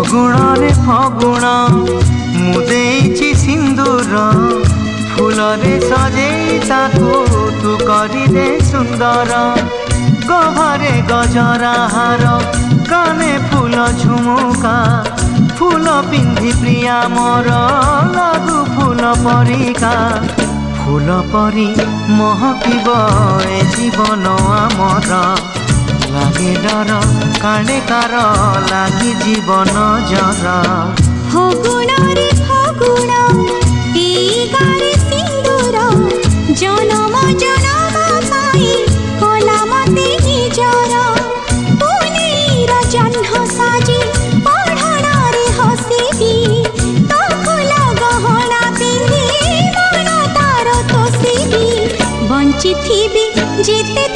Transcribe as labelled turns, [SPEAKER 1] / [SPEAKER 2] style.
[SPEAKER 1] ଫଗୁଣରେ ଫଗୁଣ ମୁଁ ଦେଇଛି ସିନ୍ଦୁର ଫୁଲରେ ସଜେଇ ତାକୁ ତୁ କରିଦେ ସୁନ୍ଦର ଗଭାରେ ଗଜରା ହାର କାନେ ଫୁଲ ଝୁମୁକା ଫୁଲ ପିନ୍ଧି ପ୍ରିୟା ମୋର ଲାଗୁ ଫୁଲ ପରିକା ଫୁଲ ପରି ମହକିବ ଏ ଜୀବନ ଆମର লাগে ডর কাণে কার লাগি জীবন জর
[SPEAKER 2] ফগুণরে ফগুণ এই গারে সিন্দুর জনম জনম পাই কলা মতে নিজর পুনেইর জহ্ন সাজি পঢ়ণরে হসিবি তো ফুল গহনা পিন্ধি মন তার তোষিবি বঞ্চিথিবি যেতে